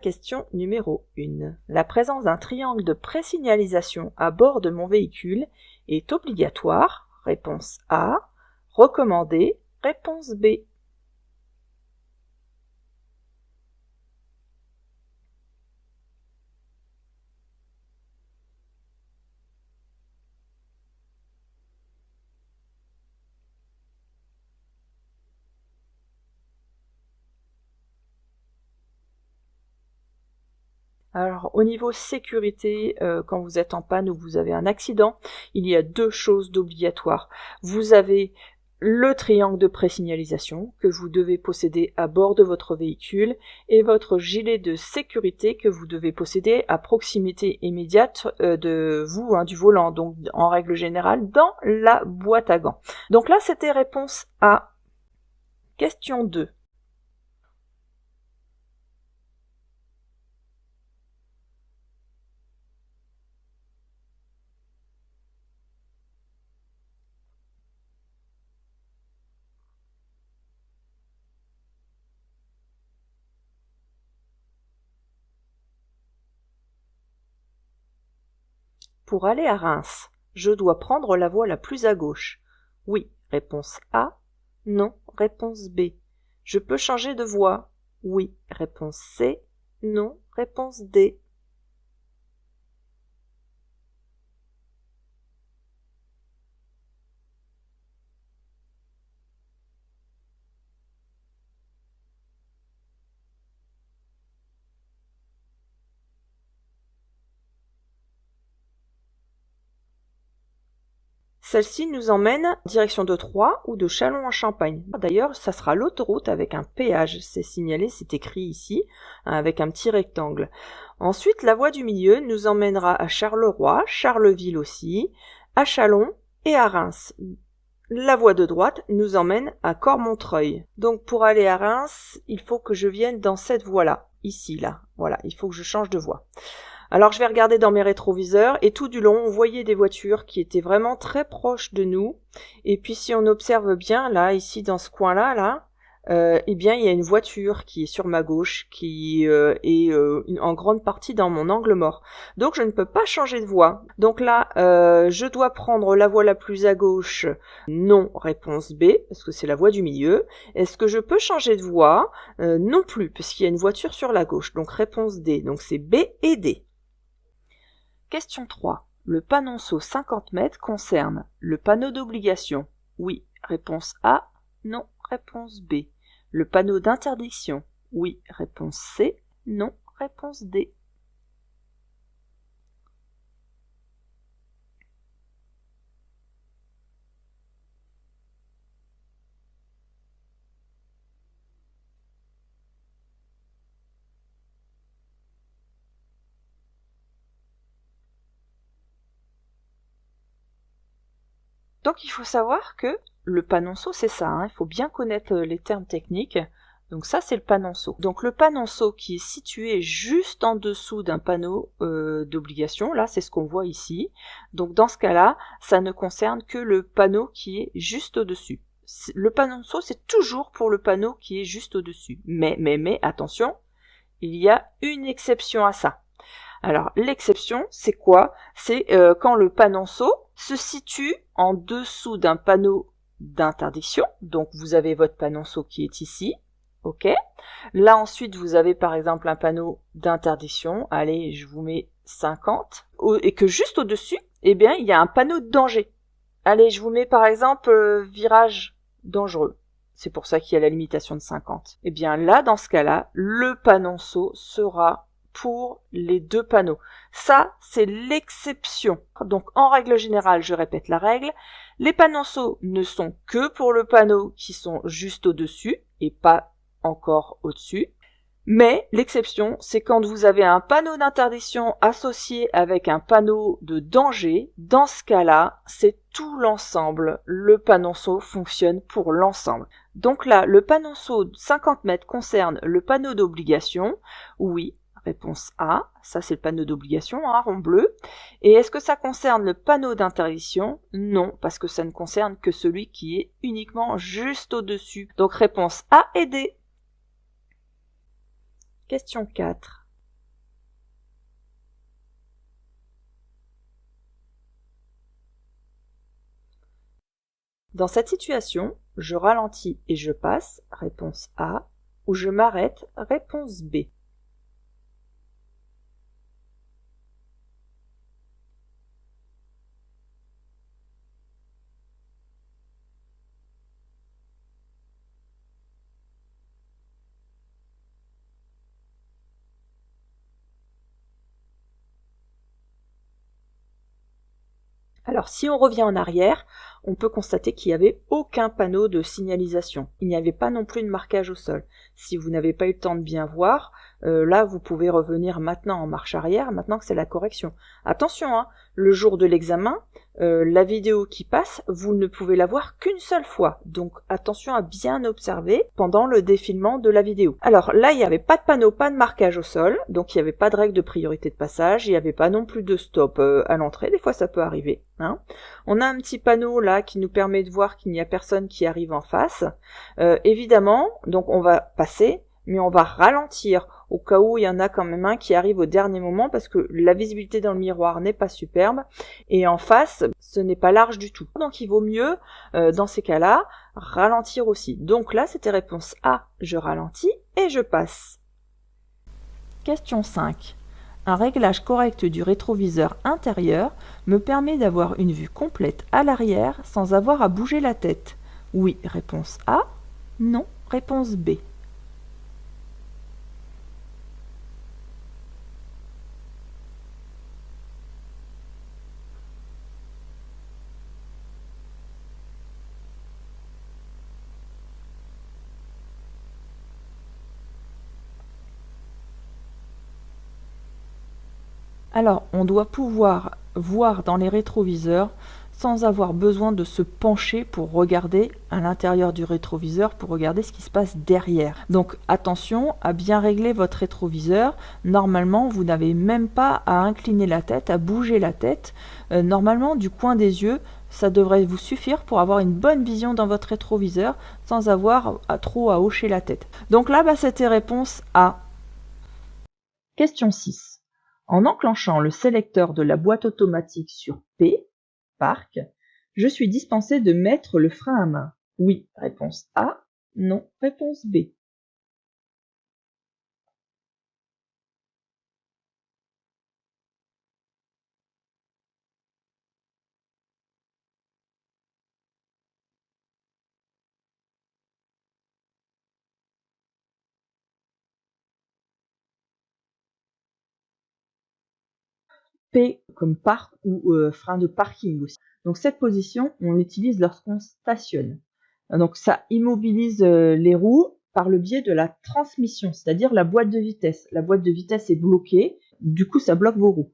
Question numéro 1. La présence d'un triangle de présignalisation à bord de mon véhicule est obligatoire. Réponse A. Recommandé. Réponse B. Alors, au niveau sécurité, quand vous êtes en panne ou vous avez un accident, il y a deux choses d'obligatoires. Vous avez le triangle de présignalisation que vous devez posséder à bord de votre véhicule et votre gilet de sécurité que vous devez posséder à proximité immédiate de vous, du volant, donc en règle générale dans la boîte à gants. Donc là, c'était réponse A. Question 2. Pour aller à Reims, je dois prendre la voie la plus à gauche. Oui, réponse A. Non, réponse B. Je peux changer de voie. Oui, réponse C. Non, réponse D. Celle-ci nous emmène direction de Troyes ou de Châlons-en-Champagne. D'ailleurs, ça sera l'autoroute avec un péage. C'est signalé, c'est écrit ici, avec un petit rectangle. Ensuite, la voie du milieu nous emmènera à Charleroi, Charleville aussi, à Châlons et à Reims. La voie de droite nous emmène à Cormontreuil. Donc pour aller à Reims, il faut que je vienne dans cette voie-là, ici, là. Voilà, il faut que je change de voie. Alors je vais regarder dans mes rétroviseurs et tout du long on voyait des voitures qui étaient vraiment très proches de nous. Et puis si on observe bien là, ici dans ce coin-là, eh bien il y a une voiture qui est sur ma gauche, qui est en grande partie dans mon angle mort. Donc je ne peux pas changer de voie. Donc là, je dois prendre la voie la plus à gauche. Non, réponse B, parce que c'est la voie du milieu. Est-ce que je peux changer de voie? Non plus, parce qu'il y a une voiture sur la gauche. Donc réponse D. Donc c'est B et D. Question 3. Le panonceau 50 mètres concerne le panneau d'obligation. Oui, réponse A. Non, réponse B. Le panneau d'interdiction. Oui, réponse C. Non, réponse D. Donc il faut savoir que le panonceau c'est ça, il faut bien connaître les termes techniques. Donc ça c'est le panonceau. Donc le panonceau qui est situé juste en dessous d'un panneau d'obligation, là c'est ce qu'on voit ici. Donc dans ce cas-là, ça ne concerne que le panneau qui est juste au-dessus. Le panonceau c'est toujours pour le panneau qui est juste au-dessus. Mais attention, il y a une exception à ça. Alors l'exception c'est quoi? C'est quand le panonceau se situe en dessous d'un panneau d'interdiction. Donc vous avez votre panonceau qui est ici, ok. Là ensuite vous avez par exemple un panneau d'interdiction, allez je vous mets 50, et que juste au-dessus, eh bien il y a un panneau de danger. Allez je vous mets par exemple virage dangereux. C'est pour ça qu'il y a la limitation de 50. Eh bien là dans ce cas-là, le panonceau sera pour les deux panneaux. Ça, c'est l'exception. Donc, en règle générale, je répète la règle, les panonceaux ne sont que pour le panneau qui sont juste au-dessus et pas encore au-dessus. Mais l'exception, c'est quand vous avez un panneau d'interdiction associé avec un panneau de danger. Dans ce cas-là, c'est tout l'ensemble. Le panonceau fonctionne pour l'ensemble. Donc là, le panonceau de 50 mètres concerne le panneau d'obligation. Oui. Réponse A, ça c'est le panneau d'obligation, rond bleu. Et est-ce que ça concerne le panneau d'interdiction? Non, parce que ça ne concerne que celui qui est uniquement juste au-dessus. Donc réponse A et D. Question 4. Dans cette situation, je ralentis et je passe, réponse A, ou je m'arrête, réponse B. Alors si on revient en arrière, on peut constater qu'il n'y avait aucun panneau de signalisation. Il n'y avait pas non plus de marquage au sol. Si vous n'avez pas eu le temps de bien voir, là vous pouvez revenir maintenant en marche arrière, maintenant que c'est la correction. Attention, hein, le jour de l'examen, la vidéo qui passe, vous ne pouvez la voir qu'une seule fois. Donc attention à bien observer pendant le défilement de la vidéo. Alors là, il n'y avait pas de panneau, pas de marquage au sol, donc il n'y avait pas de règle de priorité de passage, il n'y avait pas non plus de stop à l'entrée, des fois ça peut arriver. Hein. On a un petit panneau là qui nous permet de voir qu'il n'y a personne qui arrive en face. Évidemment, donc on va passer, mais on va ralentir au cas où il y en a quand même un qui arrive au dernier moment parce que la visibilité dans le miroir n'est pas superbe et en face, ce n'est pas large du tout. Donc il vaut mieux, dans ces cas-là, ralentir aussi. Donc là, c'était réponse A, je ralentis et je passe. Question 5. Un réglage correct du rétroviseur intérieur me permet d'avoir une vue complète à l'arrière sans avoir à bouger la tête. Oui, réponse A. Non, réponse B. Alors, on doit pouvoir voir dans les rétroviseurs sans avoir besoin de se pencher pour regarder à l'intérieur du rétroviseur, pour regarder ce qui se passe derrière. Donc attention à bien régler votre rétroviseur. Normalement, vous n'avez même pas à incliner la tête, à bouger la tête. Normalement, du coin des yeux, ça devrait vous suffire pour avoir une bonne vision dans votre rétroviseur sans avoir trop à hocher la tête. Donc là, c'était réponse A. Question 6. En enclenchant le sélecteur de la boîte automatique sur P, parc, je suis dispensé de mettre le frein à main. Oui, réponse A. Non, réponse B. P comme parc ou frein de parking aussi. Donc cette position, on l'utilise lorsqu'on stationne. Donc ça immobilise les roues par le biais de la transmission, c'est-à-dire la boîte de vitesse. La boîte de vitesse est bloquée, du coup ça bloque vos roues.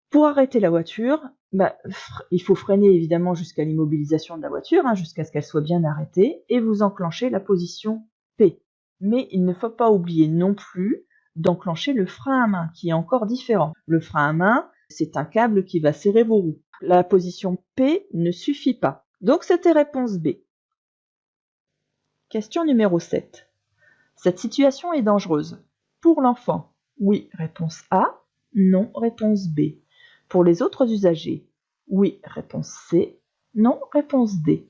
Pour arrêter la voiture, il faut freiner évidemment jusqu'à l'immobilisation de la voiture, jusqu'à ce qu'elle soit bien arrêtée, et vous enclenchez la position P. Mais il ne faut pas oublier non plus d'enclencher le frein à main, qui est encore différent. Le frein à main, c'est un câble qui va serrer vos roues. La position P ne suffit pas. Donc c'était réponse B. Question numéro 7. Cette situation est dangereuse. Pour l'enfant, oui, réponse A, non, réponse B. Pour les autres usagers, oui, réponse C, non, réponse D.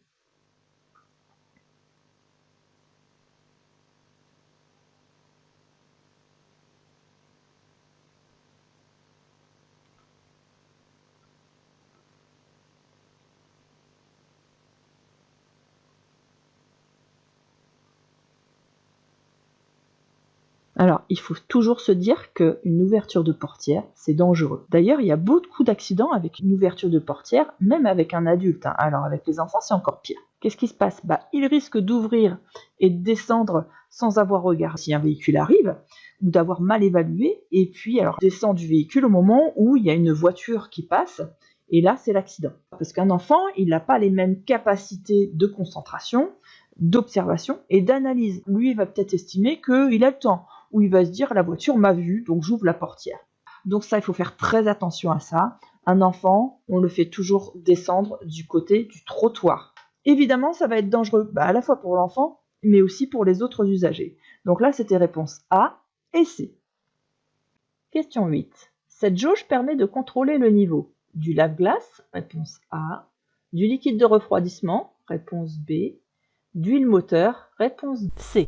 Alors, il faut toujours se dire qu'une ouverture de portière, c'est dangereux. D'ailleurs, il y a beaucoup d'accidents avec une ouverture de portière, même avec un adulte. Alors, avec les enfants, c'est encore pire. Qu'est-ce qui se passe? Ils risquent d'ouvrir et de descendre sans avoir regardé si un véhicule arrive, ou d'avoir mal évalué, et puis alors descend du véhicule au moment où il y a une voiture qui passe, et là, c'est l'accident. Parce qu'un enfant, il n'a pas les mêmes capacités de concentration, d'observation et d'analyse. Lui, il va peut-être estimer qu'il a le temps, où il va se dire la voiture m'a vu, donc j'ouvre la portière. Donc ça, il faut faire très attention à ça. Un enfant, on le fait toujours descendre du côté du trottoir. Évidemment, ça va être dangereux, à la fois pour l'enfant, mais aussi pour les autres usagers. Donc là, c'était réponse A et C. Question 8. Cette jauge permet de contrôler le niveau du lave-glace, réponse A, Du liquide de refroidissement, réponse B. D'huile moteur, réponse C.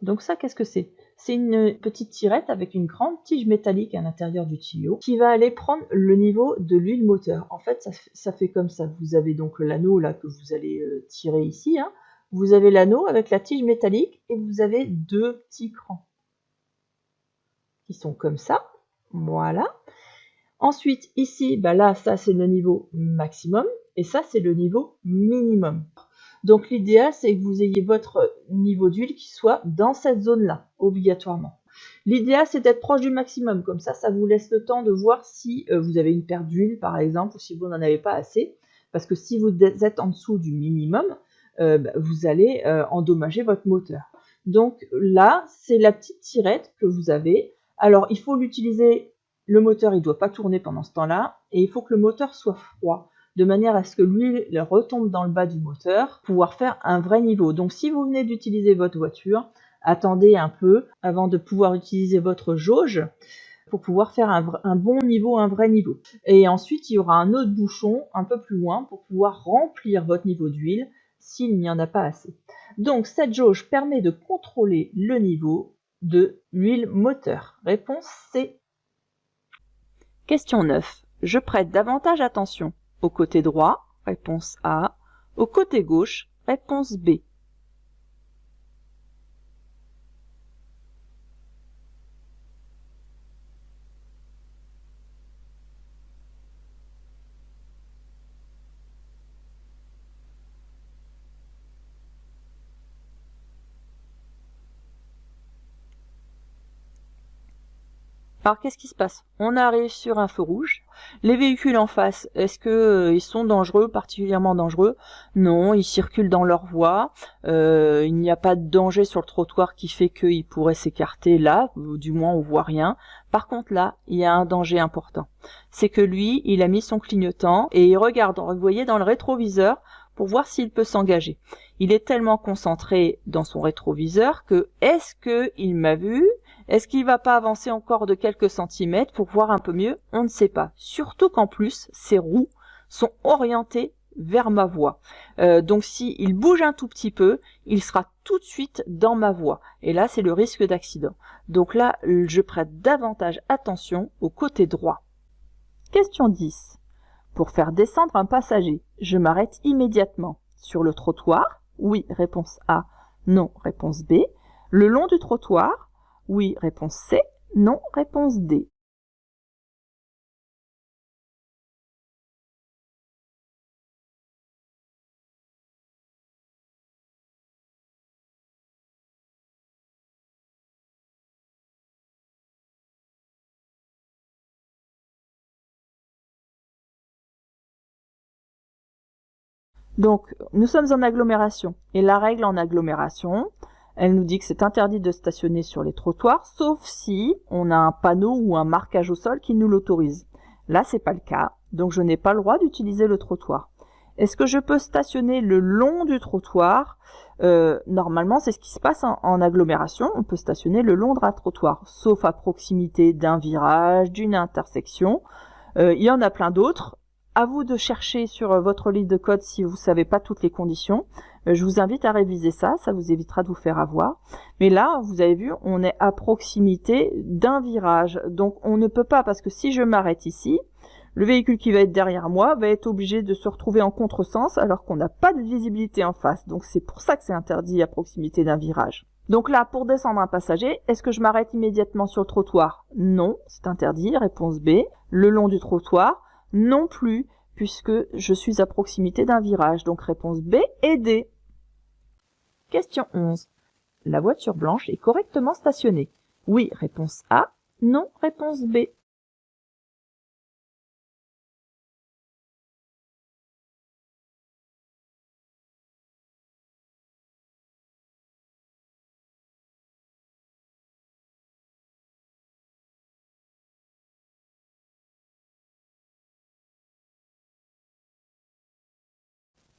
Donc ça, qu'est-ce que c'est? C'est une petite tirette avec une grande tige métallique à l'intérieur du tuyau qui va aller prendre le niveau de l'huile moteur. En fait, ça fait comme ça. Vous avez donc l'anneau là que vous allez tirer ici. Hein. Vous avez l'anneau avec la tige métallique et vous avez deux petits crans qui sont comme ça. Voilà. Ensuite, ici, bah là, ça c'est le niveau maximum et ça c'est le niveau minimum. Donc l'idéal, c'est que vous ayez votre niveau d'huile qui soit dans cette zone-là, obligatoirement. L'idéal, c'est d'être proche du maximum. Comme ça vous laisse le temps de voir si vous avez une perte d'huile, par exemple, ou si vous n'en avez pas assez. Parce que si vous êtes en dessous du minimum, vous allez endommager votre moteur. Donc là, c'est la petite tirette que vous avez. Alors, il faut l'utiliser. Le moteur, il ne doit pas tourner pendant ce temps-là. Et il faut que le moteur soit froid, de manière à ce que l'huile retombe dans le bas du moteur, pouvoir faire un vrai niveau. Donc si vous venez d'utiliser votre voiture, attendez un peu avant de pouvoir utiliser votre jauge pour pouvoir faire un bon niveau, un vrai niveau. Et ensuite, il y aura un autre bouchon un peu plus loin pour pouvoir remplir votre niveau d'huile s'il n'y en a pas assez. Donc cette jauge permet de contrôler le niveau de l'huile moteur. Réponse C. Question 9. Je prête davantage attention au côté droit, réponse A, au côté gauche, réponse B. Alors qu'est-ce qui se passe? On arrive sur un feu rouge. Les véhicules en face, est-ce que ils sont dangereux, particulièrement dangereux? Non, ils circulent dans leur voie. Il n'y a pas de danger sur le trottoir qui fait qu'ils pourraient s'écarter là, ou du moins on voit rien. Par contre là, il y a un danger important. C'est que lui, il a mis son clignotant et il regarde, vous voyez, dans le rétroviseur pour voir s'il peut s'engager. Il est tellement concentré dans son rétroviseur que est-ce qu'il m'a vu? Est-ce qu'il va pas avancer encore de quelques centimètres pour voir un peu mieux? On ne sait pas. Surtout qu'en plus, ses roues sont orientées vers ma voie. Donc s'il bouge un tout petit peu, il sera tout de suite dans ma voie. Et là, c'est le risque d'accident. Donc là, je prête davantage attention au côté droit. Question 10. Pour faire descendre un passager, je m'arrête immédiatement. Sur le trottoir? Oui, réponse A. Non, réponse B. Le long du trottoir? Oui, réponse C. Non, réponse D. Donc, nous sommes en agglomération. Et la règle en agglomération, elle nous dit que c'est interdit de stationner sur les trottoirs, sauf si on a un panneau ou un marquage au sol qui nous l'autorise. Là, c'est pas le cas, donc je n'ai pas le droit d'utiliser le trottoir. Est-ce que je peux stationner le long du trottoir? Normalement, c'est ce qui se passe en agglomération. On peut stationner le long d'un trottoir, sauf à proximité d'un virage, d'une intersection. Il y en a plein d'autres. À vous de chercher sur votre livre de code si vous ne savez pas toutes les conditions. Je vous invite à réviser ça, ça vous évitera de vous faire avoir. Mais là, vous avez vu, on est à proximité d'un virage. Donc on ne peut pas, parce que si je m'arrête ici, le véhicule qui va être derrière moi va être obligé de se retrouver en contresens alors qu'on n'a pas de visibilité en face. Donc c'est pour ça que c'est interdit à proximité d'un virage. Donc là, pour descendre un passager, est-ce que je m'arrête immédiatement sur le trottoir? Non, c'est interdit. Réponse B. Le long du trottoir? Non plus, puisque je suis à proximité d'un virage. Donc réponse B et D. Question 11. La voiture blanche est correctement stationnée. Oui, réponse A. Non, réponse B.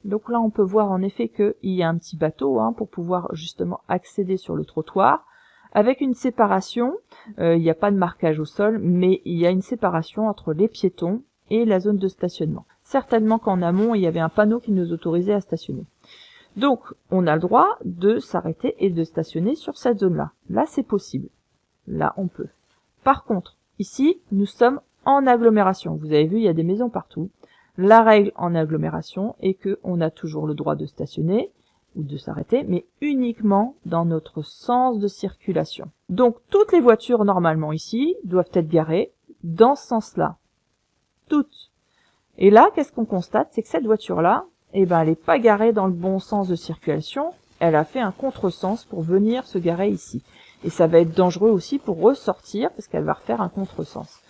Donc là, on peut voir en effet qu'il y a un petit bateau pour pouvoir justement accéder sur le trottoir, avec une séparation. Il n'y a pas de marquage au sol, mais il y a une séparation entre les piétons et la zone de stationnement. Certainement qu'en amont, il y avait un panneau qui nous autorisait à stationner. Donc, on a le droit de s'arrêter et de stationner sur cette zone-là. Là, c'est possible. Là, on peut. Par contre, ici, nous sommes en agglomération. Vous avez vu, il y a des maisons partout. La règle en agglomération est qu'on a toujours le droit de stationner ou de s'arrêter, mais uniquement dans notre sens de circulation. Donc, toutes les voitures, normalement ici, doivent être garées dans ce sens-là. Toutes. Et là, qu'est-ce qu'on constate? C'est que cette voiture-là, elle n'est pas garée dans le bon sens de circulation. Elle a fait un contresens pour venir se garer ici. Et ça va être dangereux aussi pour ressortir, parce qu'elle va refaire un contresens.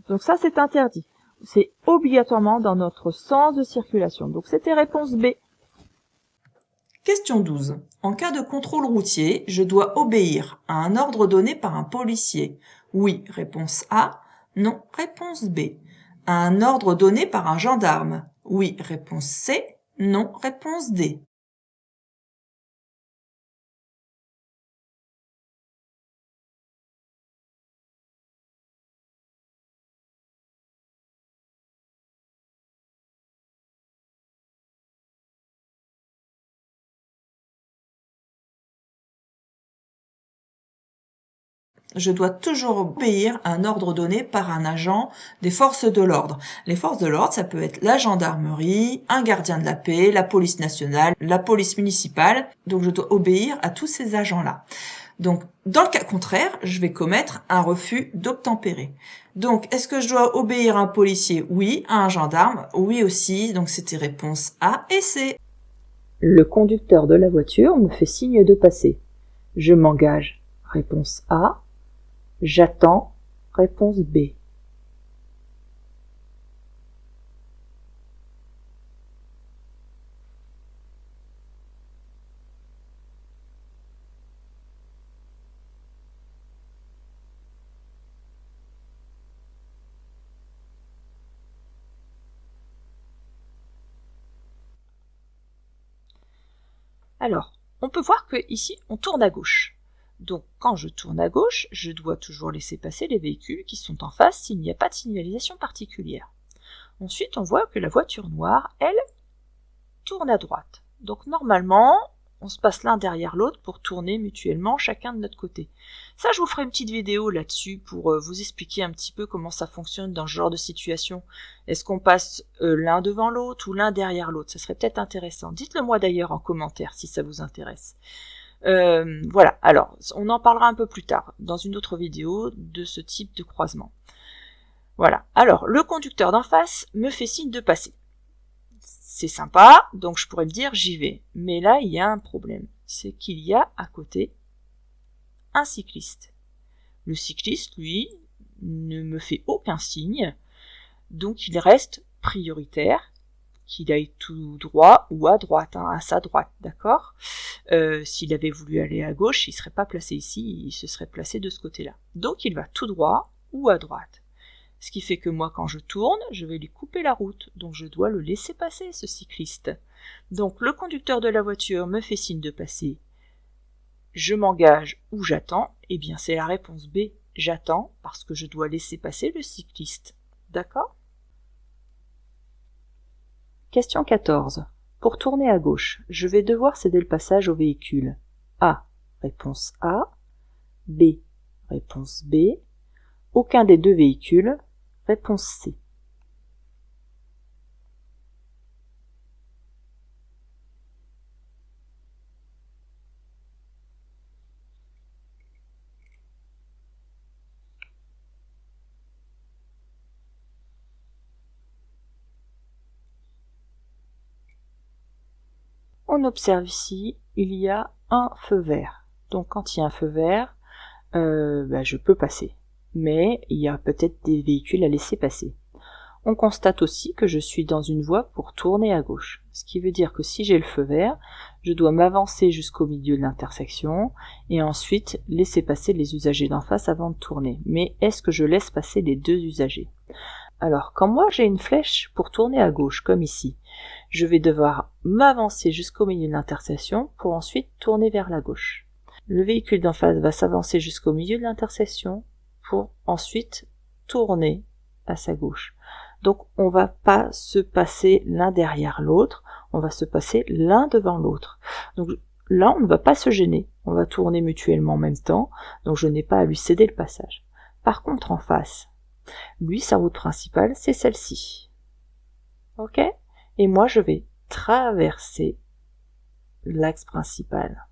Donc ça, c'est interdit. C'est obligatoirement dans notre sens de circulation. Donc c'était réponse B. Question 12. En cas de contrôle routier, je dois obéir à un ordre donné par un policier. Oui, réponse A. Non, réponse B. À un ordre donné par un gendarme. Oui, réponse C. Non, réponse D. Je dois toujours obéir à un ordre donné par un agent des forces de l'ordre. Les forces de l'ordre, ça peut être la gendarmerie, un gardien de la paix, la police nationale, la police municipale. Donc je dois obéir à tous ces agents-là. Donc dans le cas contraire, je vais commettre un refus d'obtempérer. Donc est-ce que je dois obéir à un policier? Oui. À un gendarme? Oui aussi. Donc c'était réponse A et C. Le conducteur de la voiture me fait signe de passer. Je m'engage. Réponse A. J'attends. Réponse B. Alors, on peut voir que ici, on tourne à gauche. Donc, quand je tourne à gauche, je dois toujours laisser passer les véhicules qui sont en face s'il n'y a pas de signalisation particulière. Ensuite, on voit que la voiture noire, elle, tourne à droite. Donc, normalement, on se passe l'un derrière l'autre pour tourner mutuellement chacun de notre côté. Ça, je vous ferai une petite vidéo là-dessus pour vous expliquer un petit peu comment ça fonctionne dans ce genre de situation. Est-ce qu'on passe l'un devant l'autre ou l'un derrière l'autre? Ça serait peut-être intéressant. Dites-le moi d'ailleurs en commentaire si ça vous intéresse. Voilà, alors, on en parlera un peu plus tard dans une autre vidéo de ce type de croisement. Voilà, alors, le conducteur d'en face me fait signe de passer. C'est sympa, donc je pourrais me dire j'y vais. Mais là, il y a un problème. C'est qu'il y a à côté un cycliste. Le cycliste, lui, ne me fait aucun signe, donc il reste prioritaire, qu'il aille tout droit ou à droite, à sa droite, d'accord? S'il avait voulu aller à gauche, il ne serait pas placé ici, il se serait placé de ce côté-là. Donc il va tout droit ou à droite. Ce qui fait que moi, quand je tourne, je vais lui couper la route. Donc je dois le laisser passer, ce cycliste. Donc le conducteur de la voiture me fait signe de passer. Je m'engage ou j'attends. Eh bien, c'est la réponse B. J'attends parce que je dois laisser passer le cycliste. D'accord? Question 14. Pour tourner à gauche, je vais devoir céder le passage au véhicule. A. Réponse A. B. Réponse B. Aucun des deux véhicules. Réponse C. On observe ici, il y a un feu vert. Donc quand il y a un feu vert, je peux passer. Mais il y a peut-être des véhicules à laisser passer. On constate aussi que je suis dans une voie pour tourner à gauche. Ce qui veut dire que si j'ai le feu vert, je dois m'avancer jusqu'au milieu de l'intersection et ensuite laisser passer les usagers d'en face avant de tourner. Mais est-ce que je laisse passer les deux usagers? Alors, quand moi j'ai une flèche pour tourner à gauche, comme ici, je vais devoir m'avancer jusqu'au milieu de l'intersection pour ensuite tourner vers la gauche. Le véhicule d'en face va s'avancer jusqu'au milieu de l'intersection pour ensuite tourner à sa gauche. Donc on va pas se passer l'un derrière l'autre, on va se passer l'un devant l'autre. Donc là on ne va pas se gêner, on va tourner mutuellement en même temps, donc je n'ai pas à lui céder le passage. Par contre en face, lui sa route principale c'est celle-ci. Ok ? Et moi je vais traverser l'axe principal.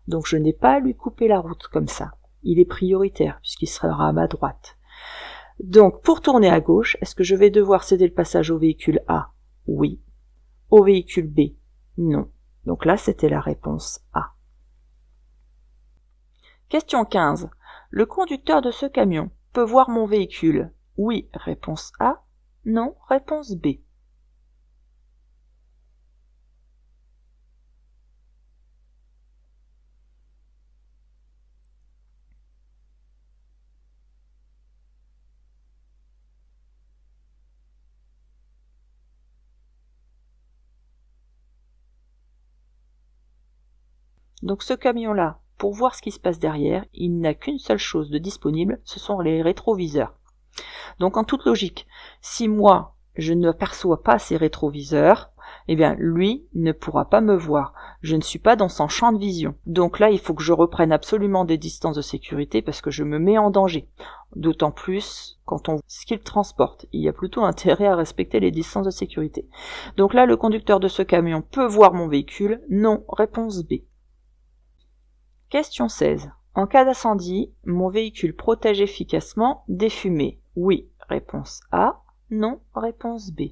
Donc je n'ai pas à lui couper la route comme ça. Il est prioritaire puisqu'il sera à ma droite. Donc pour tourner à gauche, est-ce que je vais devoir céder le passage au véhicule A ? Oui. Au véhicule B ? Non. Donc là c'était la réponse A. Question 15. Le conducteur de ce camion peut voir mon véhicule ? Oui, réponse A. Non, réponse B. Donc ce camion-là, pour voir ce qui se passe derrière, il n'a qu'une seule chose de disponible, ce sont les rétroviseurs. Donc en toute logique, si moi je ne perçois pas ces rétroviseurs, eh bien lui ne pourra pas me voir. Je ne suis pas dans son champ de vision. Donc là, il faut que je reprenne absolument des distances de sécurité parce que je me mets en danger. D'autant plus quand on voit ce qu'il transporte. Il y a plutôt intérêt à respecter les distances de sécurité. Donc là, le conducteur de ce camion peut voir mon véhicule ? Non, réponse B. Question 16. En cas d'incendie, mon véhicule protège efficacement des fumées ? Oui, réponse A. Non, réponse B.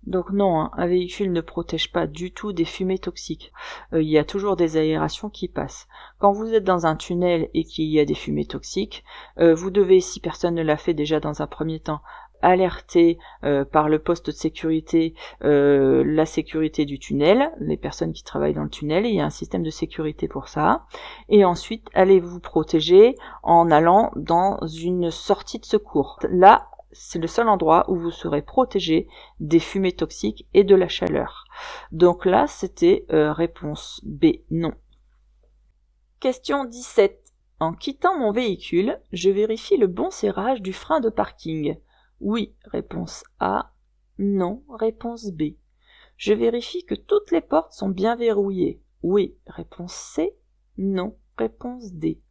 Donc non, un véhicule ne protège pas du tout des fumées toxiques. Il y a toujours des aérations qui passent. Quand vous êtes dans un tunnel et qu'il y a des fumées toxiques, vous devez, si personne ne l'a fait déjà dans un premier temps, alerter par le poste de sécurité la sécurité du tunnel, les personnes qui travaillent dans le tunnel, il y a un système de sécurité pour ça. Et ensuite, allez vous protéger en allant dans une sortie de secours. Là, c'est le seul endroit où vous serez protégé des fumées toxiques et de la chaleur. Donc là, c'était réponse B, non. Question 17. En quittant mon véhicule, je vérifie le bon serrage du frein de parking. Oui, réponse A. Non, réponse B. Je vérifie que toutes les portes sont bien verrouillées. Oui, réponse C. Non, réponse D.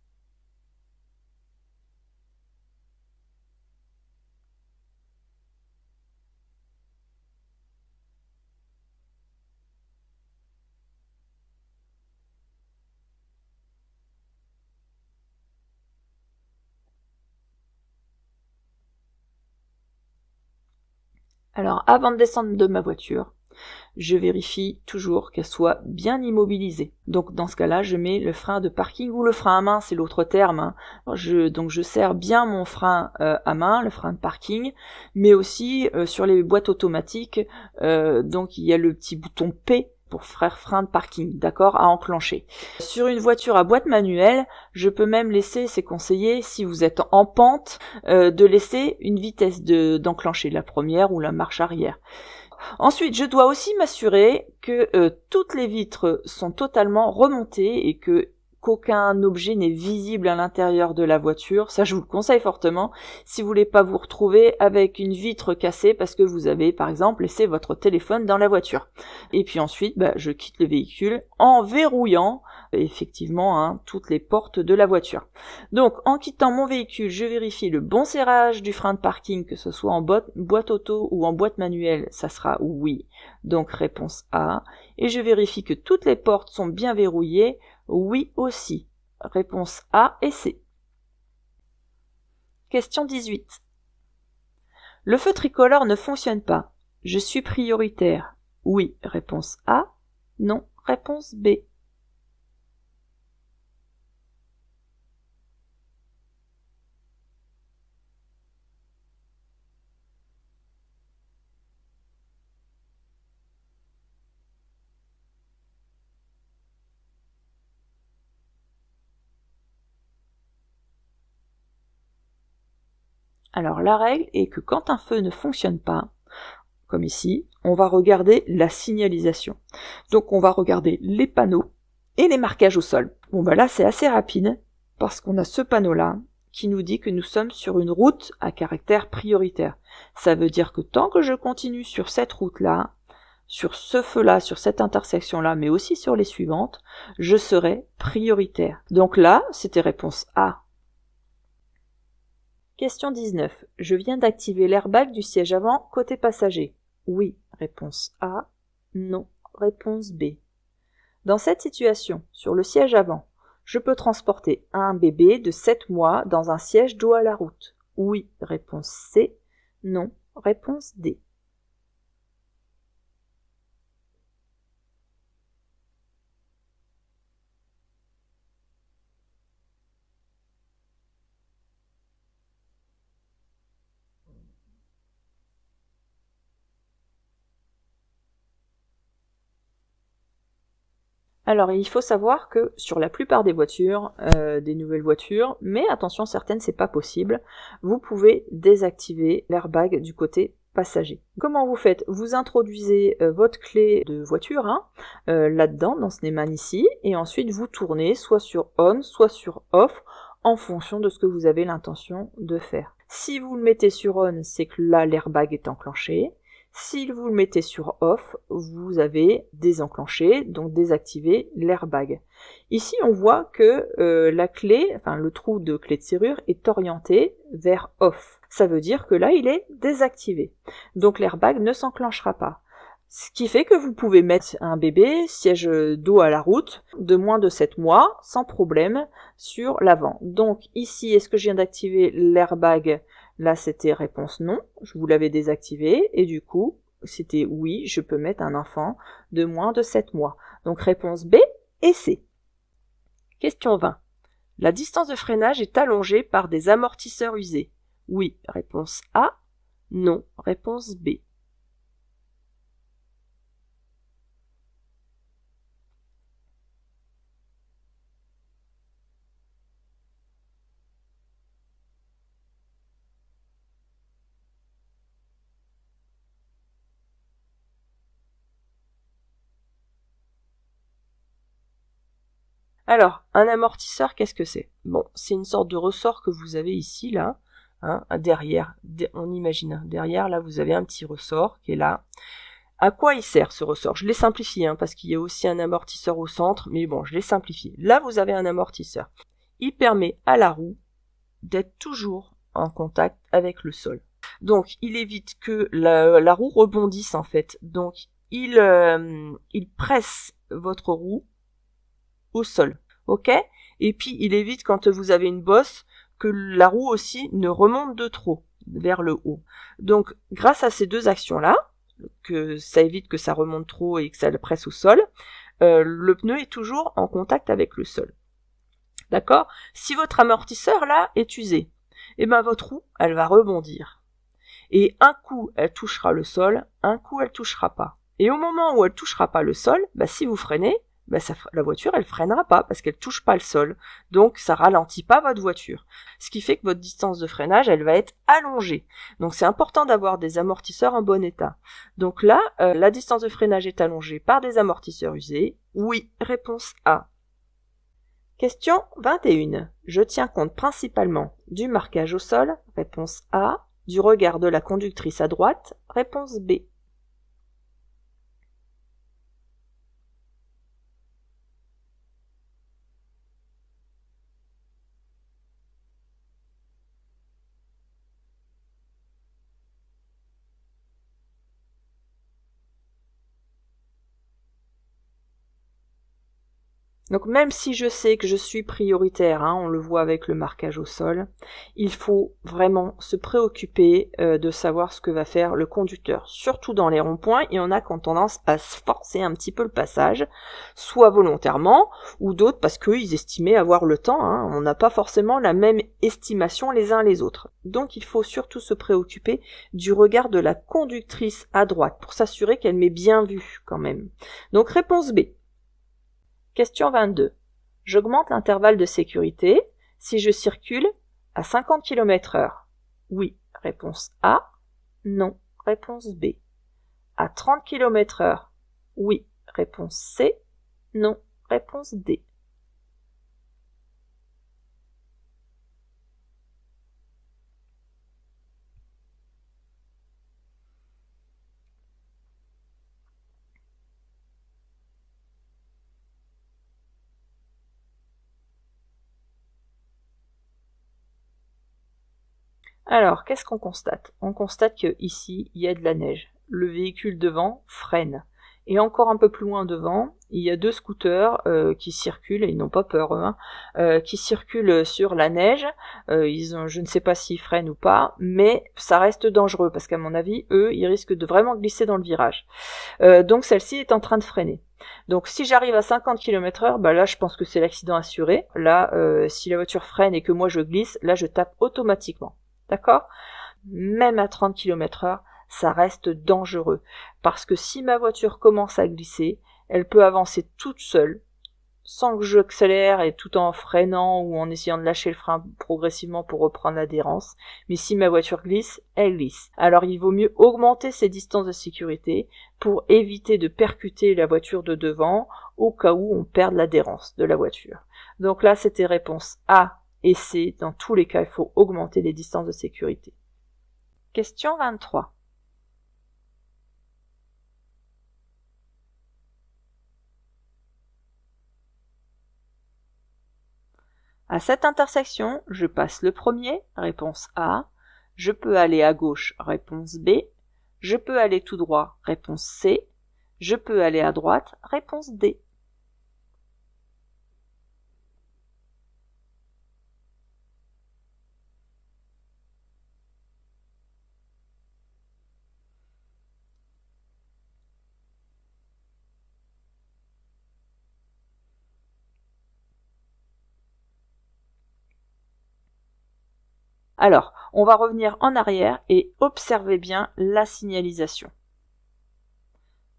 Alors, avant de descendre de ma voiture, je vérifie toujours qu'elle soit bien immobilisée. Donc, dans ce cas-là, je mets le frein de parking ou le frein à main, c'est l'autre terme. Donc, je serre bien mon frein à main, le frein de parking, mais aussi sur les boîtes automatiques. Donc, il y a le petit bouton P pour faire frein de parking, d'accord, à enclencher. Sur une voiture à boîte manuelle, je peux même laisser, c'est conseillé, si vous êtes en pente, de laisser une vitesse d'enclencher la première ou la marche arrière. Ensuite, je dois aussi m'assurer que toutes les vitres sont totalement remontées et qu'aucun objet n'est visible à l'intérieur de la voiture. Ça, je vous le conseille fortement si vous voulez pas vous retrouver avec une vitre cassée parce que vous avez, par exemple, laissé votre téléphone dans la voiture. Et puis ensuite, je quitte le véhicule en verrouillant effectivement toutes les portes de la voiture. Donc, en quittant mon véhicule, je vérifie le bon serrage du frein de parking, que ce soit en boîte auto ou en boîte manuelle, ça sera oui. Donc, réponse A. Et je vérifie que toutes les portes sont bien verrouillées, oui aussi. Réponse A et C. Question 18. Le feu tricolore ne fonctionne pas. Je suis prioritaire. Oui, réponse A. Non, réponse B. Alors la règle est que quand un feu ne fonctionne pas, comme ici, on va regarder la signalisation. Donc on va regarder les panneaux et les marquages au sol. Bon bah là c'est assez rapide parce qu'on a ce panneau-là qui nous dit que nous sommes sur une route à caractère prioritaire. Ça veut dire que tant que je continue sur cette route-là, sur ce feu-là, sur cette intersection-là, mais aussi sur les suivantes, je serai prioritaire. Donc là, c'était réponse A. Question 19. Je viens d'activer l'airbag du siège avant côté passager. Oui, réponse A. Non, réponse B. Dans cette situation, sur le siège avant, je peux transporter un bébé de 7 mois dans un siège dos à la route. Oui, réponse C. Non, réponse D. Alors il faut savoir que sur la plupart des voitures, des nouvelles voitures, mais attention certaines c'est pas possible, vous pouvez désactiver l'airbag du côté passager. Comment vous faites? Vous introduisez votre clé de voiture là-dedans, dans ce Neumann ici, et ensuite vous tournez soit sur on, soit sur off, en fonction de ce que vous avez l'intention de faire. Si vous le mettez sur on, c'est que là l'airbag est enclenché. Si vous le mettez sur off, vous avez désenclenché, donc désactivé l'airbag. Ici, on voit que la clé, enfin le trou de clé de serrure est orienté vers off. Ça veut dire que là, il est désactivé. Donc l'airbag ne s'enclenchera pas. Ce qui fait que vous pouvez mettre un bébé, siège dos à la route, de moins de 7 mois, sans problème, sur l'avant. Donc ici, est-ce que je viens d'activer l'airbag ? Là, c'était réponse non, je vous l'avais désactivé, et du coup, c'était oui, je peux mettre un enfant de moins de 7 mois. Donc réponse B et C. Question 20. La distance de freinage est allongée par des amortisseurs usés. Oui, réponse A. Non, réponse B. Alors, un amortisseur, qu'est-ce que c'est? Bon, c'est une sorte de ressort que vous avez ici, là, derrière. On imagine, derrière, là, vous avez un petit ressort qui est là. À quoi il sert, ce ressort? Je l'ai simplifié, parce qu'il y a aussi un amortisseur au centre, mais bon, je l'ai simplifié. Là, vous avez un amortisseur. Il permet à la roue d'être toujours en contact avec le sol. Donc, il évite que la roue rebondisse, en fait. Donc, il presse votre roue au sol, ok? Et puis il évite quand vous avez une bosse que la roue aussi ne remonte de trop vers le haut. Donc grâce à ces deux actions-là, que ça évite que ça remonte trop et que ça le presse au sol, le pneu est toujours en contact avec le sol. D'accord? Si votre amortisseur là est usé, eh ben votre roue, elle va rebondir. Et un coup, elle touchera le sol, un coup, elle touchera pas. Et au moment où elle touchera pas le sol, si vous freinez, la voiture, elle freinera pas parce qu'elle touche pas le sol. Donc, ça ralentit pas votre voiture. Ce qui fait que votre distance de freinage, elle va être allongée. Donc, c'est important d'avoir des amortisseurs en bon état. Donc là, la distance de freinage est allongée par des amortisseurs usés. Oui, réponse A. Question 21. Je tiens compte principalement du marquage au sol. Réponse A. Du regard de la conductrice à droite. Réponse B. Donc même si je sais que je suis prioritaire, on le voit avec le marquage au sol, il faut vraiment se préoccuper de savoir ce que va faire le conducteur. Surtout dans les ronds-points, il y en a qui ont tendance à se forcer un petit peu le passage, soit volontairement, ou d'autres parce qu'ils estimaient avoir le temps. On n'a pas forcément la même estimation les uns les autres. Donc il faut surtout se préoccuper du regard de la conductrice à droite, pour s'assurer qu'elle m'ait bien vu quand même. Donc réponse B. Question 22. J'augmente l'intervalle de sécurité si je circule à 50 km/h. Oui, Réponse A, non. Réponse B. À 30 km/h, oui. Réponse C, non. Réponse D. Alors, qu'est-ce qu'on constate? On constate qu'ici, il y a de la neige. Le véhicule devant freine. Et encore un peu plus loin devant, il y a deux scooters qui circulent, et ils n'ont pas peur, qui circulent sur la neige. Je ne sais pas s'ils freinent ou pas, mais ça reste dangereux, parce qu'à mon avis, eux, ils risquent de vraiment glisser dans le virage. Donc celle-ci est en train de freiner. Donc si j'arrive à 50 km/h, bah là je pense que c'est l'accident assuré. Là, si la voiture freine et que moi je glisse, là je tape automatiquement. D'accord? Même à 30 km/h, ça reste dangereux. Parce que si ma voiture commence à glisser, elle peut avancer toute seule, sans que j'accélère et tout en freinant ou en essayant de lâcher le frein progressivement pour reprendre l'adhérence. Mais si ma voiture glisse, elle glisse. Alors il vaut mieux augmenter ces distances de sécurité pour éviter de percuter la voiture de devant au cas où on perde l'adhérence de la voiture. Donc là, c'était réponse A et C. Dans tous les cas, il faut augmenter les distances de sécurité. Question 23. À cette intersection, je passe le premier, réponse A. Je peux aller à gauche, réponse B. Je peux aller tout droit, réponse C. Je peux aller à droite, réponse D. Alors, on va revenir en arrière et observez bien la signalisation.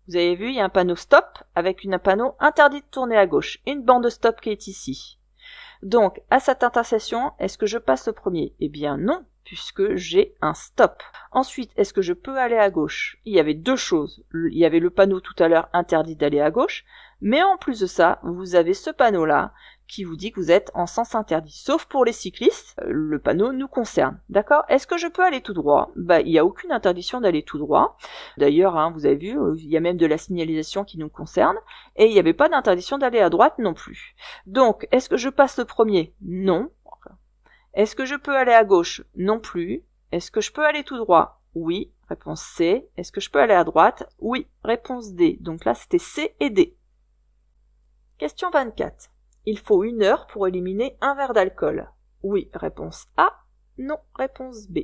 Vous avez vu, il y a un panneau stop avec un panneau interdit de tourner à gauche. Une bande stop qui est ici. Donc, à cette intersection, est-ce que je passe le premier? Eh bien non, puisque j'ai un stop. Ensuite, est-ce que je peux aller à gauche? Il y avait deux choses. Il y avait le panneau tout à l'heure interdit d'aller à gauche, mais en plus de ça, vous avez ce panneau-là qui vous dit que vous êtes en sens interdit. Sauf pour les cyclistes, le panneau nous concerne. D'accord? Est-ce que je peux aller tout droit? Il n'y a aucune interdiction d'aller tout droit. D'ailleurs, vous avez vu, il y a même de la signalisation qui nous concerne. Et il n'y avait pas d'interdiction d'aller à droite non plus. Donc, est-ce que je passe le premier? Non. Est-ce que je peux aller à gauche? Non plus. Est-ce que je peux aller tout droit? Oui. Réponse C. Est-ce que je peux aller à droite? Oui. Réponse D. Donc là, c'était C et D. Question 24. Il faut 1 heure pour éliminer un verre d'alcool. Oui, réponse A. Non, réponse B.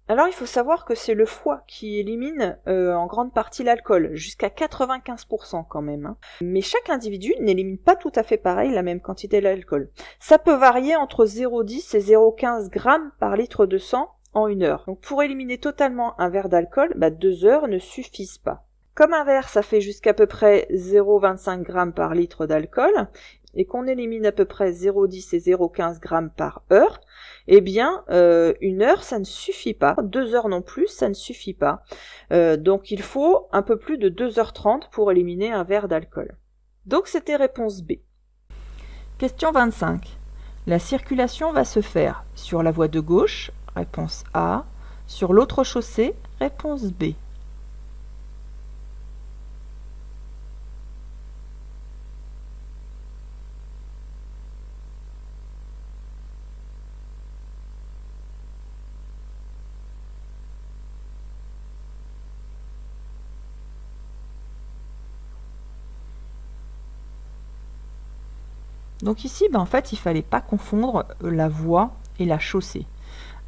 Alors il faut savoir que c'est le foie qui élimine en grande partie l'alcool, jusqu'à 95% quand même. Mais chaque individu n'élimine pas tout à fait pareil la même quantité d'alcool. Ça peut varier entre 0,10 et 0,15 grammes par litre de sang en 1 heure. Donc pour éliminer totalement un verre d'alcool, 2 heures ne suffisent pas. Comme un verre, ça fait jusqu'à peu près 0,25 grammes par litre d'alcool, et qu'on élimine à peu près 0,10 et 0,15 grammes par heure, eh bien, 1 heure, ça ne suffit pas. 2 heures non plus, ça ne suffit pas. Donc, il faut un peu plus de 2h30 pour éliminer un verre d'alcool. Donc, c'était réponse B. Question 25. La circulation va se faire sur la voie de gauche, réponse A, sur l'autre chaussée, réponse B. Donc ici, en fait, il ne fallait pas confondre la voie et la chaussée.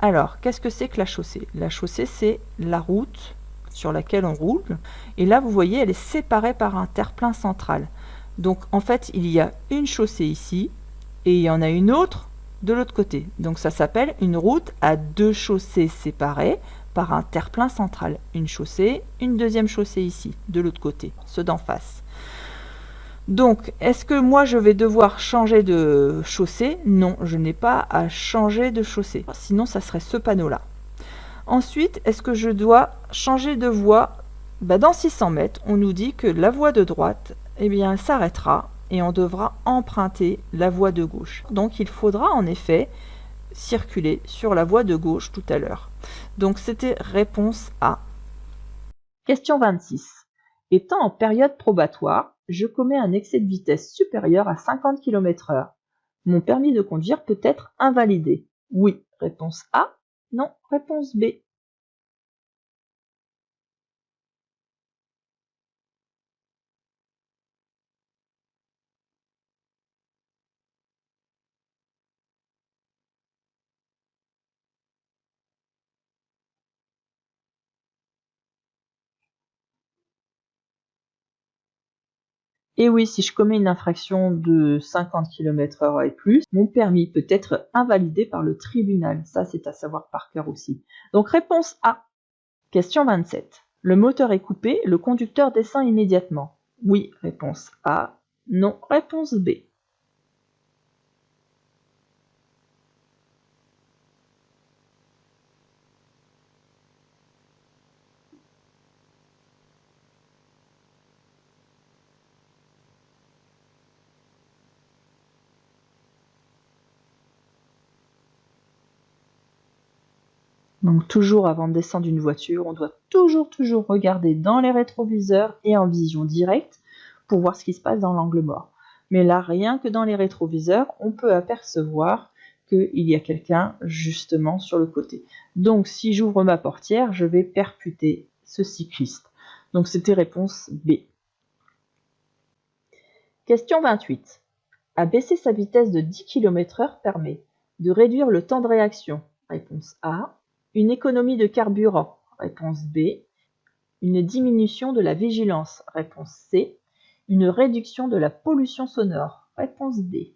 Alors, qu'est-ce que c'est que la chaussée? La chaussée, c'est la route sur laquelle on roule. Et là, vous voyez, elle est séparée par un terre-plein central. Donc, en fait, il y a une chaussée ici et il y en a une autre de l'autre côté. Donc ça s'appelle une route à deux chaussées séparées par un terre-plein central. Une chaussée, une deuxième chaussée ici, de l'autre côté, ceux d'en face. Donc, est-ce que moi je vais devoir changer de chaussée? Non, je n'ai pas à changer de chaussée. Sinon, ça serait ce panneau-là. Ensuite, est-ce que je dois changer de voie? Dans 600 mètres, on nous dit que la voie de droite, eh bien, elle s'arrêtera et on devra emprunter la voie de gauche. Donc, il faudra en effet circuler sur la voie de gauche tout à l'heure. Donc, c'était réponse A. Question 26. Étant en période probatoire, je commets un excès de vitesse supérieur à 50 km/h. Mon permis de conduire peut être invalidé. Oui, réponse A. Non, réponse B. Et oui, si je commets une infraction de 50 km/h et plus, mon permis peut être invalidé par le tribunal. Ça, c'est à savoir par cœur aussi. Donc, réponse A. Question 27. Le moteur est coupé, le conducteur descend immédiatement. Oui, réponse A. Non, réponse B. Donc toujours avant de descendre d'une voiture, on doit toujours regarder dans les rétroviseurs et en vision directe pour voir ce qui se passe dans l'angle mort. Mais là, rien que dans les rétroviseurs, on peut apercevoir qu'il y a quelqu'un justement sur le côté. Donc si j'ouvre ma portière, je vais percuter ce cycliste. Donc c'était réponse B. Question 28. Abaisser sa vitesse de 10 km/h permet de réduire le temps de réaction. Réponse A. Une économie de carburant. Réponse B. Une diminution de la vigilance. Réponse C. Une réduction de la pollution sonore. Réponse D.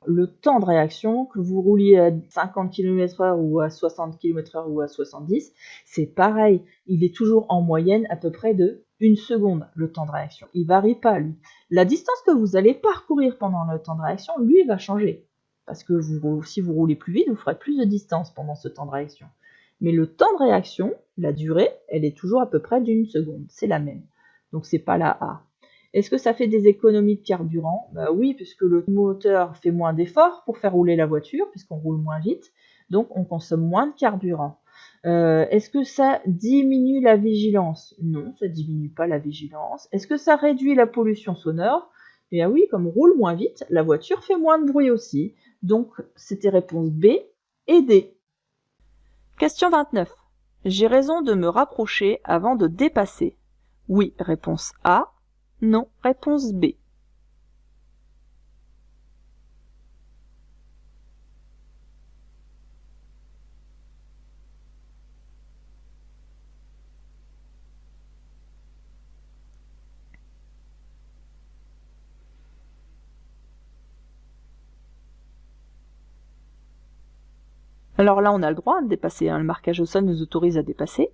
Le temps de réaction, que vous rouliez à 50 km/h ou à 60 km/h ou à 70, c'est pareil. Il est toujours en moyenne à peu près de 1 seconde, le temps de réaction. Il varie pas, lui. La distance que vous allez parcourir pendant le temps de réaction, lui, va changer. Parce que si vous roulez plus vite, vous ferez plus de distance pendant ce temps de réaction. Mais le temps de réaction, la durée, elle est toujours à peu près d'1 seconde. C'est la même. Donc c'est pas la A. Est-ce que ça fait des économies de carburant? Oui, puisque le moteur fait moins d'efforts pour faire rouler la voiture, puisqu'on roule moins vite, donc on consomme moins de carburant. Est-ce que ça diminue la vigilance? Non, ça diminue pas la vigilance. Est-ce que ça réduit la pollution sonore? Eh bien oui, comme on roule moins vite, la voiture fait moins de bruit aussi. Donc c'était réponse B et D. Question 29. J'ai raison de me rapprocher avant de dépasser. Oui, réponse A. Non, réponse B. Alors là, on a le droit de dépasser, hein. Le marquage au sol nous autorise à dépasser.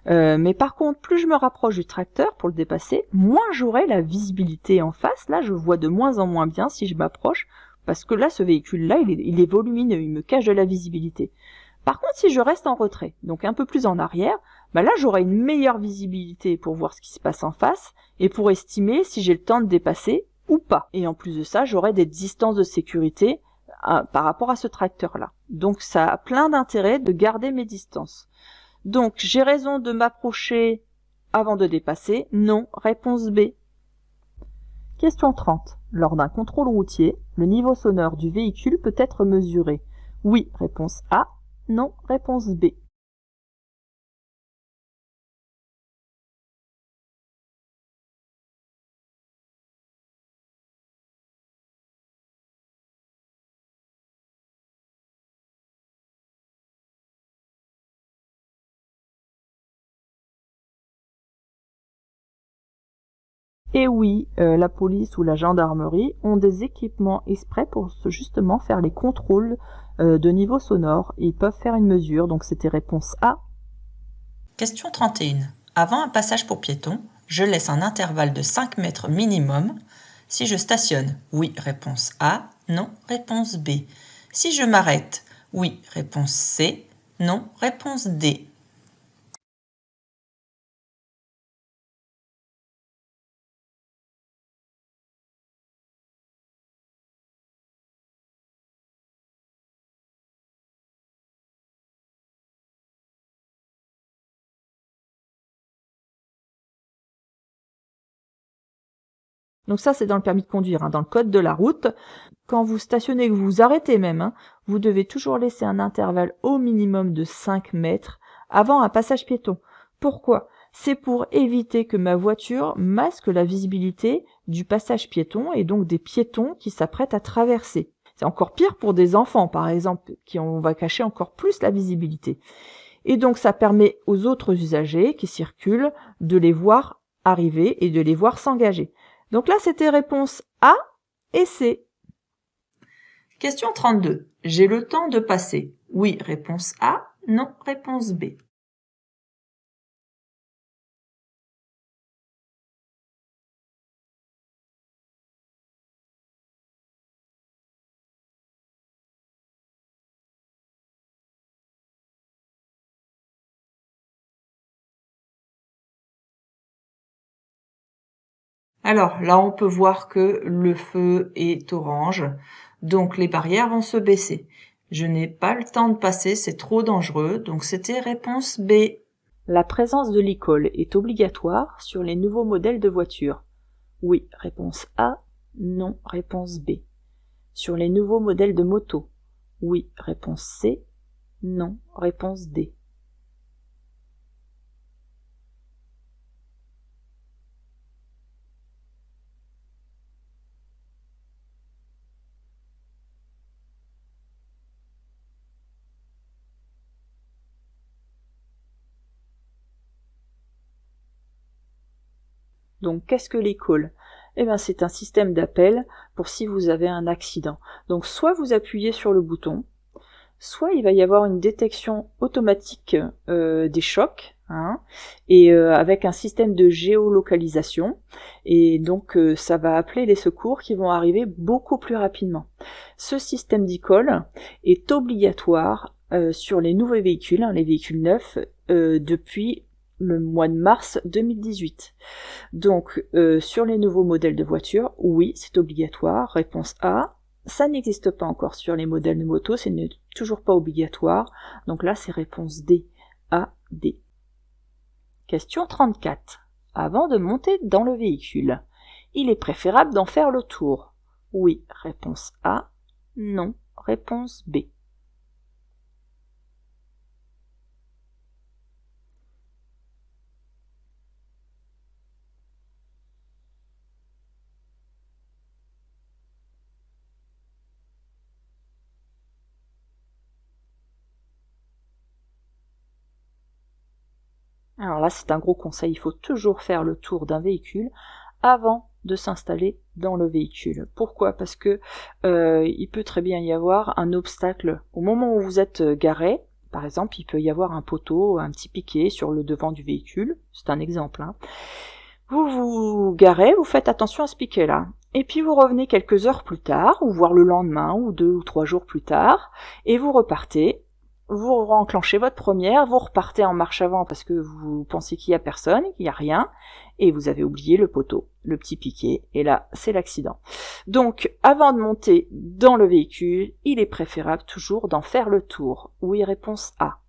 Mais par contre, plus je me rapproche du tracteur pour le dépasser, moins j'aurai la visibilité en face. Là, je vois de moins en moins bien si je m'approche, parce que là, ce véhicule-là, il est volumineux, il me cache de la visibilité. Par contre, si je reste en retrait, donc un peu plus en arrière, là, j'aurai une meilleure visibilité pour voir ce qui se passe en face et pour estimer si j'ai le temps de dépasser ou pas. Et en plus de ça, j'aurai des distances de sécurité par rapport à ce tracteur-là. Donc, ça a plein d'intérêt de garder mes distances. Donc, j'ai raison de m'approcher avant de dépasser. Non, réponse B. Question 30. Lors d'un contrôle routier, le niveau sonore du véhicule peut être mesuré. Oui, réponse A. Non, réponse B. Et oui, la police ou la gendarmerie ont des équipements exprès pour justement faire les contrôles de niveau sonore. Ils peuvent faire une mesure, donc c'était réponse A. Question 31. Avant un passage pour piétons, je laisse un intervalle de 5 mètres minimum. Si je stationne, oui, réponse A, non, réponse B. Si je m'arrête, oui, réponse C, non, réponse D. Donc ça, c'est dans le permis de conduire, dans le code de la route. Quand vous stationnez, que vous vous arrêtez même, vous devez toujours laisser un intervalle au minimum de 5 mètres avant un passage piéton. Pourquoi ? C'est pour éviter que ma voiture masque la visibilité du passage piéton et donc des piétons qui s'apprêtent à traverser. C'est encore pire pour des enfants, par exemple, on va cacher encore plus la visibilité. Et donc ça permet aux autres usagers qui circulent de les voir arriver et de les voir s'engager. Donc là, c'était réponse A et C. Question 32. J'ai le temps de passer. Oui, réponse A, non, réponse B. Alors là, on peut voir que le feu est orange, donc les barrières vont se baisser. Je n'ai pas le temps de passer, c'est trop dangereux, donc c'était réponse B. La présence de l'e-call est obligatoire sur les nouveaux modèles de voitures. Oui, réponse A. Non, réponse B. Sur les nouveaux modèles de moto. Oui, réponse C. Non, réponse D. Donc, qu'est-ce que l'e-call ? Eh bien, c'est un système d'appel pour si vous avez un accident. Donc, soit vous appuyez sur le bouton, soit il va y avoir une détection automatique des chocs, et avec un système de géolocalisation, et donc ça va appeler les secours qui vont arriver beaucoup plus rapidement. Ce système d'e-call est obligatoire sur les nouveaux véhicules, les véhicules neufs, depuis le mois de mars 2018. Donc, sur les nouveaux modèles de voitures, oui, c'est obligatoire. Réponse A. Ça n'existe pas encore sur les modèles de moto, c'est toujours pas obligatoire. Donc là, c'est réponse D. A, D. Question 34. Avant de monter dans le véhicule, il est préférable d'en faire le tour. Oui, réponse A. Non, réponse B. Alors là, c'est un gros conseil, il faut toujours faire le tour d'un véhicule avant de s'installer dans le véhicule. Pourquoi ? Parce que il peut très bien y avoir un obstacle. Au moment où vous êtes garé, par exemple, il peut y avoir un poteau, un petit piquet sur le devant du véhicule. C'est un exemple. Vous vous garez, vous faites attention à ce piquet-là. Et puis vous revenez quelques heures plus tard, ou voire le lendemain, ou 2 ou 3 jours plus tard, et vous repartez. Vous enclenchez votre première, vous repartez en marche avant parce que vous pensez qu'il n'y a personne, qu'il n'y a rien, et vous avez oublié le poteau, le petit piquet, et là, c'est l'accident. Donc, avant de monter dans le véhicule, il est préférable toujours d'en faire le tour. Oui, réponse A.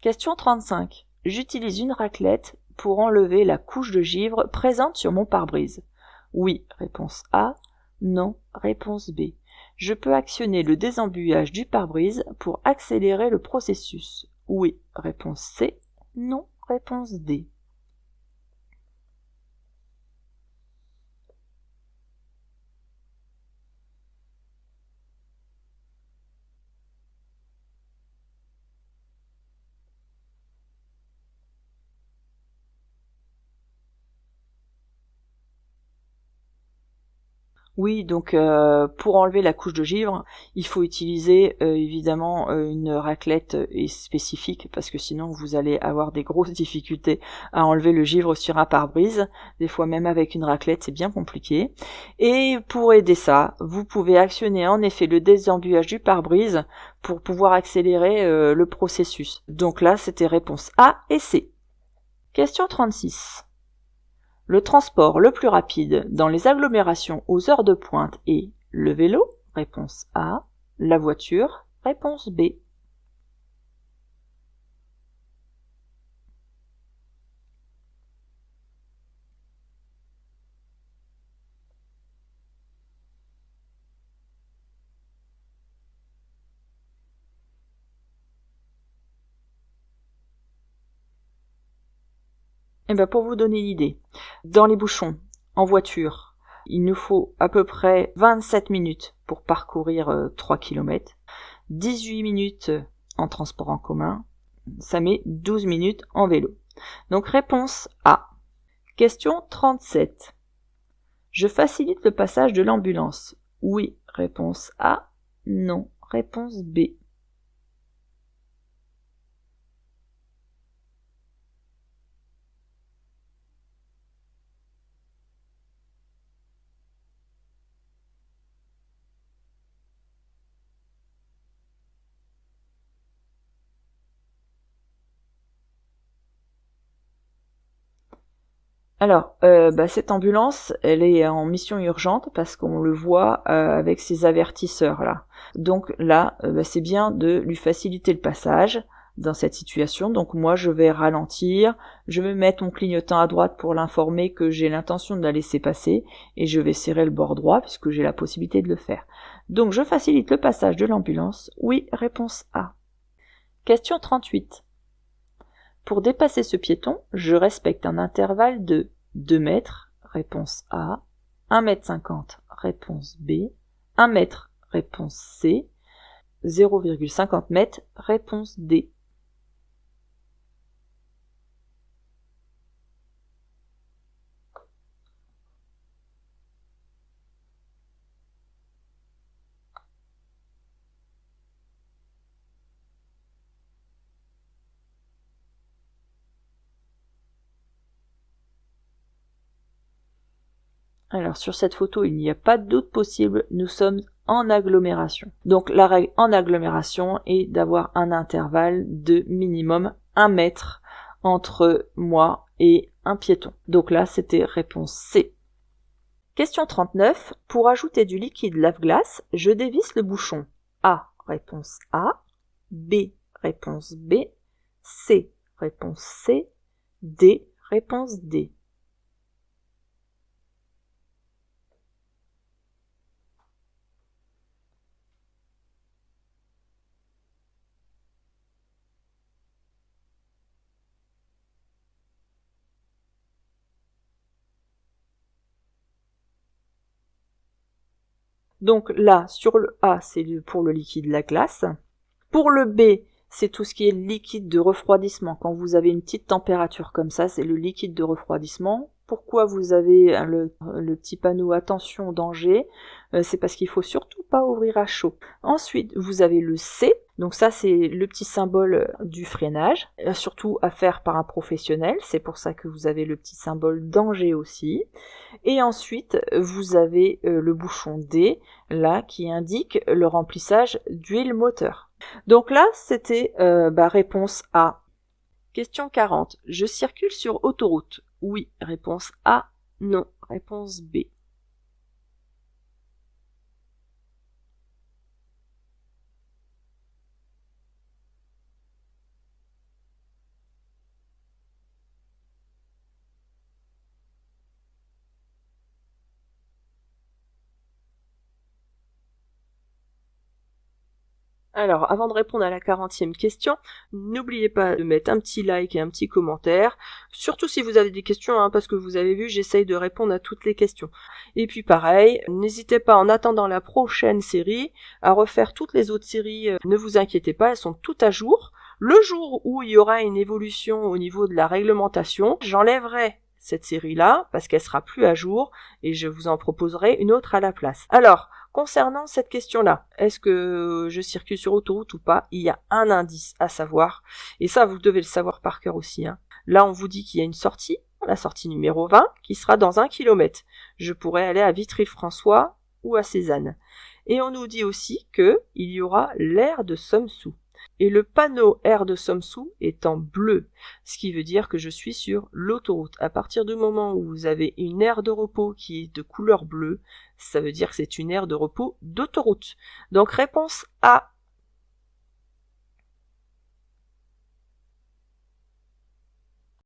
Question 35. J'utilise une raclette pour enlever la couche de givre présente sur mon pare-brise. Oui, réponse A. Non, réponse B. Je peux actionner le désembuyage du pare-brise pour accélérer le processus. Oui, réponse C. Non, réponse D. Oui, donc pour enlever la couche de givre, il faut utiliser évidemment une raclette spécifique parce que sinon vous allez avoir des grosses difficultés à enlever le givre sur un pare-brise. Des fois même avec une raclette c'est bien compliqué. Et pour aider ça, vous pouvez actionner en effet le désembuyage du pare-brise pour pouvoir accélérer le processus. Donc là c'était réponse A et C. Question 36. Le transport le plus rapide dans les agglomérations aux heures de pointe est le vélo, réponse A, la voiture, réponse B. Et bien pour vous donner une idée, dans les bouchons, en voiture, il nous faut à peu près 27 minutes pour parcourir 3 km, 18 minutes en transport en commun, ça met 12 minutes en vélo. Donc réponse A. Question 37. Je facilite le passage de l'ambulance. Oui, réponse A. Non, réponse B. Alors, cette ambulance, elle est en mission urgente parce qu'on le voit avec ces avertisseurs là. Donc là, c'est bien de lui faciliter le passage dans cette situation. Donc moi, je vais ralentir, je vais mettre mon clignotant à droite pour l'informer que j'ai l'intention de la laisser passer et je vais serrer le bord droit puisque j'ai la possibilité de le faire. Donc je facilite le passage de l'ambulance. Oui, réponse A. Question 38. Pour dépasser ce piéton, je respecte un intervalle de 2 mètres, réponse A, 1 m 50, réponse B, 1 mètre, réponse C, 0,50 m, réponse D. Alors sur cette photo, il n'y a pas de doute possible, nous sommes en agglomération. Donc la règle en agglomération est d'avoir un intervalle de minimum 1 mètre entre moi et un piéton. Donc là, c'était réponse C. Question 39. Pour ajouter du liquide lave-glace, je dévisse le bouchon. A, réponse A. B, réponse B. C, réponse C. D, réponse D. Donc là, sur le A, c'est pour le liquide la glace. Pour le B, c'est tout ce qui est liquide de refroidissement. Quand vous avez une petite température comme ça, c'est le liquide de refroidissement. Pourquoi vous avez le petit panneau attention danger? C'est parce qu'il faut surtout pas ouvrir à chaud. Ensuite, vous avez le C. Donc ça, c'est le petit symbole du freinage, surtout à faire par un professionnel. C'est pour ça que vous avez le petit symbole danger aussi. Et ensuite, vous avez le bouchon D, là, qui indique le remplissage d'huile moteur. Donc là, c'était réponse A. Question 40. Je circule sur autoroute. Oui, réponse A. Non, réponse B. Alors, avant de répondre à la 40e question, n'oubliez pas de mettre un petit like et un petit commentaire, surtout si vous avez des questions, parce que vous avez vu, j'essaye de répondre à toutes les questions. Et puis pareil, n'hésitez pas en attendant la prochaine série à refaire toutes les autres séries, ne vous inquiétez pas, elles sont toutes à jour. Le jour où il y aura une évolution au niveau de la réglementation, j'enlèverai cette série-là, parce qu'elle sera plus à jour, et je vous en proposerai une autre à la place. Alors, concernant cette question-là, est-ce que je circule sur autoroute ou pas? Il y a un indice à savoir, et ça, vous devez le savoir par cœur aussi. Là, on vous dit qu'il y a une sortie, la sortie numéro 20, qui sera dans 1 kilomètre. Je pourrais aller à Vitry-le-François ou à Cézanne. Et on nous dit aussi qu'il y aura l'aire de Somsou. Et le panneau aire de Somsou est en bleu, ce qui veut dire que je suis sur l'autoroute. À partir du moment où vous avez une aire de repos qui est de couleur bleue, ça veut dire que c'est une aire de repos d'autoroute. Donc réponse A,